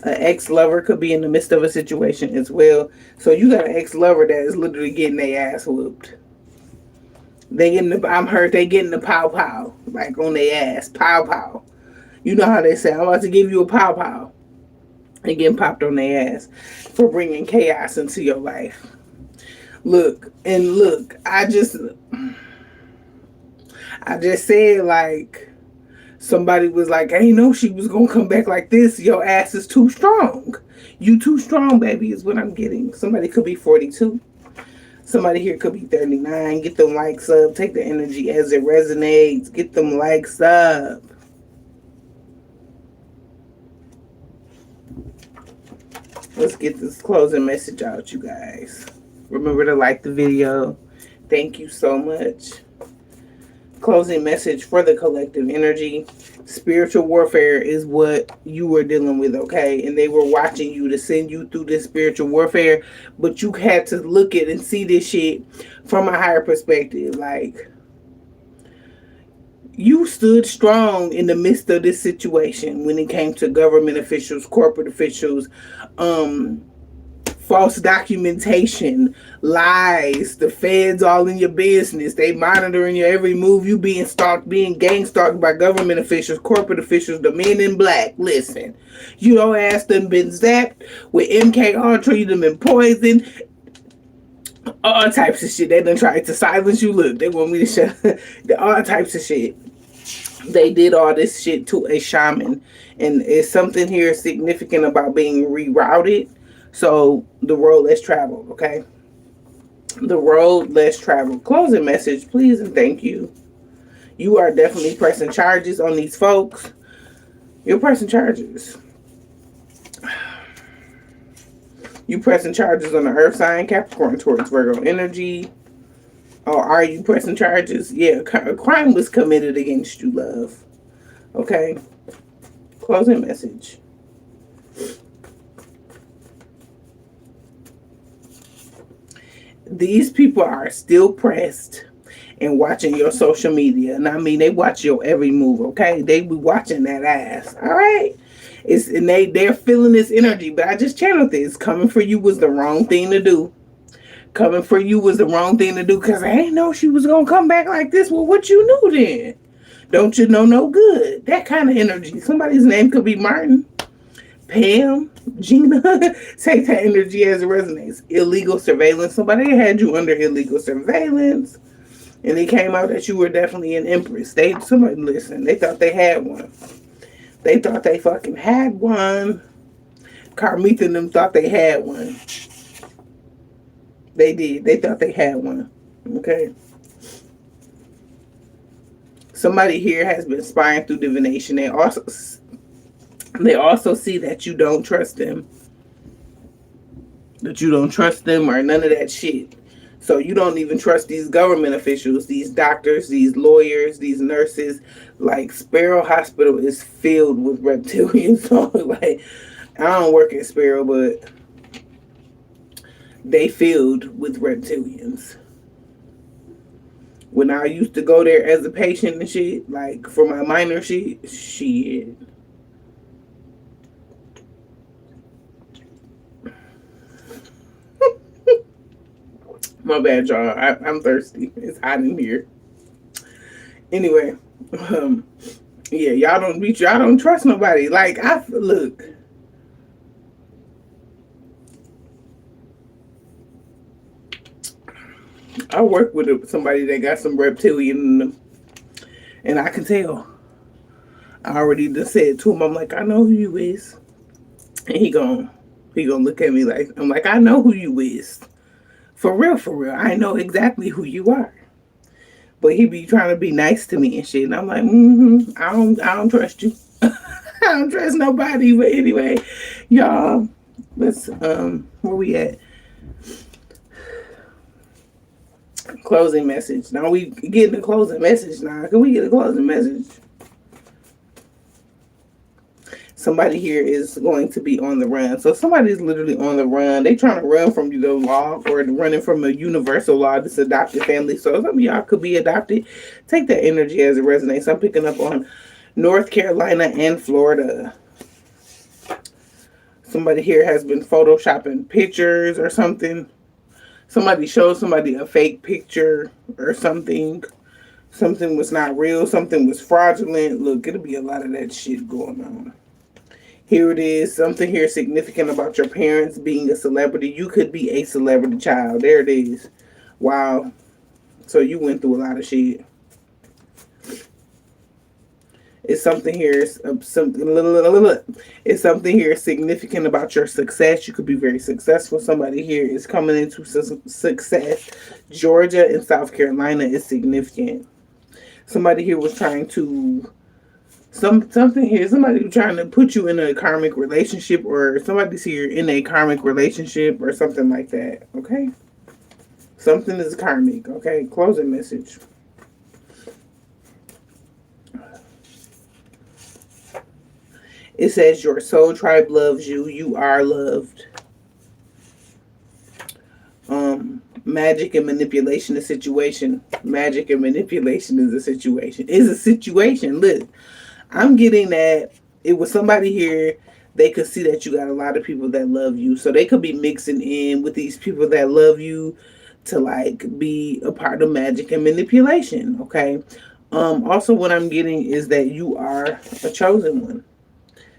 An ex-lover could be in the midst of a situation as well. So you got an ex-lover that is literally getting their ass whooped. I'm hurt, they getting the pow pow. Like on their ass. Pow pow. You know how they say, I'm about to give you a pow pow. They getting popped on their ass for bringing chaos into your life. Look, I just said, like, somebody was like, I ain't know she was gonna come back like this. Your ass is too strong. You too strong, baby, is what I'm getting. Somebody could be 42. Somebody here could be 39. Get them likes up. Take the energy as it resonates. Get them likes up. Let's get this closing message out, you guys. Remember to like the video. Thank you so much. Closing message for the collective energy. Spiritual warfare is what you were dealing with, okay? And they were watching you to send you through this spiritual warfare, but you had to look at and see this shit from a higher perspective. Like, you stood strong in the midst of this situation when it came to government officials, corporate officials, um, false documentation, lies, the feds all in your business. They monitoring your every move. You being stalked, being gang stalked by government officials, corporate officials, the men in black. Listen, your ass done been zapped with MK Ultra. You done been poisoned. All types of shit. They done tried to silence you. Look, they want me to shut. All types of shit. They did all this shit to a shaman, and it's something here significant about being rerouted. So the road less traveled, okay? The road less traveled. Closing message, please and thank you. You are definitely pressing charges on these folks. You're pressing charges. You pressing charges on the earth sign, Capricorn towards Virgo energy. Or are you pressing charges? Yeah, a crime was committed against you, love. Okay? Closing message. These people are still pressed and watching your social media. And I mean, they watch your every move, okay? They be watching that ass, all right? And they're feeling this energy, but I just channeled this. Coming for you was the wrong thing to do. Coming for you was the wrong thing to do because I ain't know she was going to come back like this. Well, what you knew then? Don't you know no good? That kind of energy. Somebody's name could be Martin, Pam, Gina. Take that energy as it resonates. Illegal surveillance. Somebody had you under illegal surveillance. And it came out that you were definitely an empress. Somebody, listen, they thought they had one. They thought they fucking had one. Carmita and them thought they had one. They did. They thought they had one. Okay. Somebody here has been spying through divination. They also see that you don't trust them. That you don't trust them or none of that shit. So you don't even trust these government officials, these doctors, these lawyers, these nurses. Like, Sparrow Hospital is filled with reptilians. So, like, I don't work at Sparrow, but they filled with reptilians. When I used to go there as a patient and shit, like for my minor shit. My bad, y'all. I'm thirsty. It's hot in here. Anyway, yeah, y'all don't trust nobody. Like, look. I work with somebody that got some reptilian in them, and I can tell. I already just said to him, I'm like, I know who you is, and he gonna look at me like, I'm like, I know who you is, for real, I know exactly who you are, but he be trying to be nice to me and shit, and I'm like, I don't trust you. I don't trust nobody. But anyway, y'all, let's where we at? Closing message. Now we getting a closing message now. Can we get a closing message? Somebody here is going to be on the run. So somebody's literally on the run. They trying to run from the law or running from a universal law, this adopted family. So some of y'all could be adopted. Take that energy as it resonates. I'm picking up on North Carolina and Florida. Somebody here has been photoshopping pictures or something. Somebody showed somebody a fake picture or something. Something was not real. Something was fraudulent. Look, it'll be a lot of that shit going on. Here it is. Something here significant about your parents being a celebrity. You could be a celebrity child. There it is. Wow. So you went through a lot of shit. It's something here. It's something here significant about your success. You could be very successful. Somebody here is coming into success. Georgia and South Carolina is significant. Somebody here was trying to something here. Somebody was trying to put you in a karmic relationship, or somebody's here in a karmic relationship, or something like that. Okay, something is karmic. Okay, closing message. It says your soul tribe loves you. You are loved. Magic and manipulation is situation. Magic and manipulation is a situation. Is a situation. Look, I'm getting that it was somebody here. They could see that you got a lot of people that love you, so they could be mixing in with these people that love you to like be a part of magic and manipulation. Okay. Also, what I'm getting is that you are a chosen one.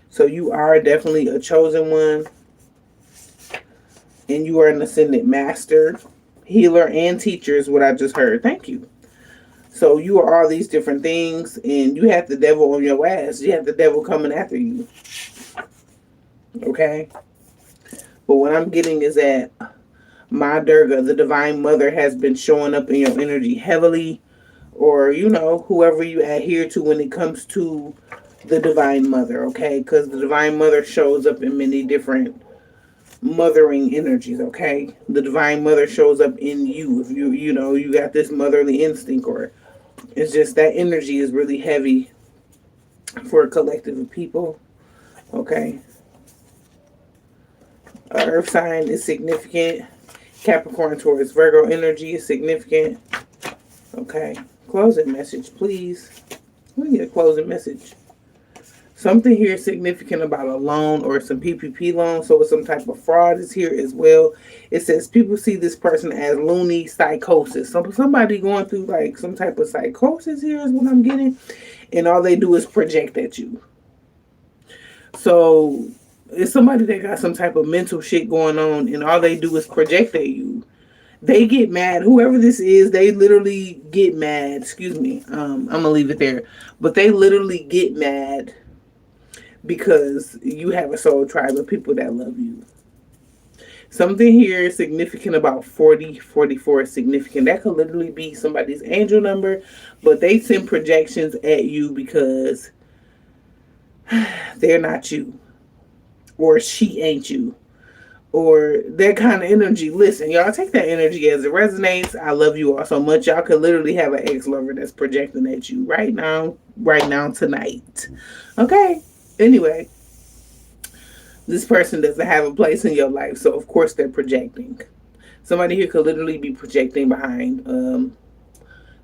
So you are definitely a chosen one, and you are an ascended master, healer, and teacher. Is what I just heard. Thank you. So you are all these different things, and you have the devil on your ass. You have the devil coming after you. Okay? But what I'm getting is that Ma Durga, the Divine Mother, has been showing up in your energy heavily, or, you know, whoever you adhere to when it comes to the Divine Mother, okay? Because the Divine Mother shows up in many different mothering energies, okay? The Divine Mother shows up in you. If you know, you got this motherly instinct, or it's just that energy is really heavy for a collective of people, okay? Earth sign is significant. Capricorn, Taurus, Virgo energy is significant. Okay. Closing message, please. We get a closing message. Something here significant about a loan or some PPP loan. So some type of fraud is here as well. It says people see this person as loony psychosis. So somebody going through like some type of psychosis here is what I'm getting. And all they do is project at you. So it's somebody that got some type of mental shit going on, and all they do is project at you. They get mad. Whoever this is, they literally get mad. Excuse me. I'm gonna leave it there. But they literally get mad because you have a soul tribe of people that love you. Something here is significant about 40, 44 is significant. That could literally be somebody's angel number, but they send projections at you because they're not you, or she ain't you, or that kind of energy. Listen, y'all, take that energy as it resonates. I love you all so much. Y'all could literally have an ex-lover that's projecting at you right now, tonight. Okay? Anyway, this person doesn't have a place in your life, so of course they're projecting. Somebody here could literally be projecting behind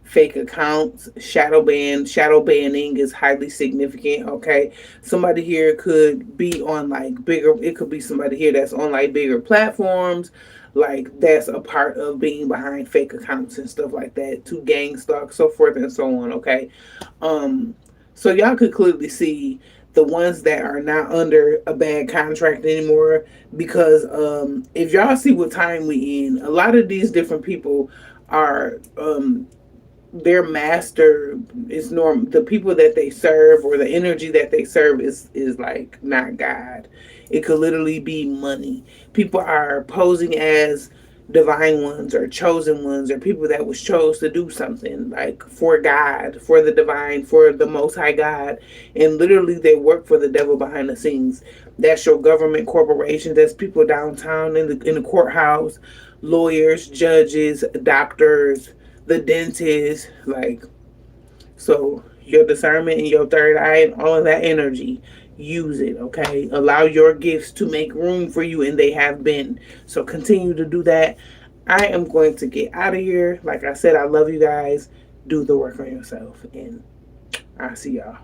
fake accounts, shadow banning is highly significant. Okay, somebody here could be on like bigger, it could be somebody here that's on like bigger platforms, like that's a part of being behind fake accounts and stuff like that, to gang stalk, so forth and so on. Okay, so y'all could clearly see the ones that are not under a bad contract anymore, because if y'all see what time we in, a lot of these different people are their master is the people that they serve, or the energy that they serve is like not God. It could literally be money. People are posing as divine ones or chosen ones, or people that was chose to do something like for God, for the divine, for the most high God, and literally they work for the devil behind the scenes. That's your government corporations, that's people downtown in the courthouse, lawyers, judges, doctors, the dentist, like, so your discernment and your third eye and all of that energy, use it, okay? Allow your gifts to make room for you, and they have been. So continue to do that. I am going to get out of here. Like I said, I love you guys. Do the work on yourself, and I'll see y'all.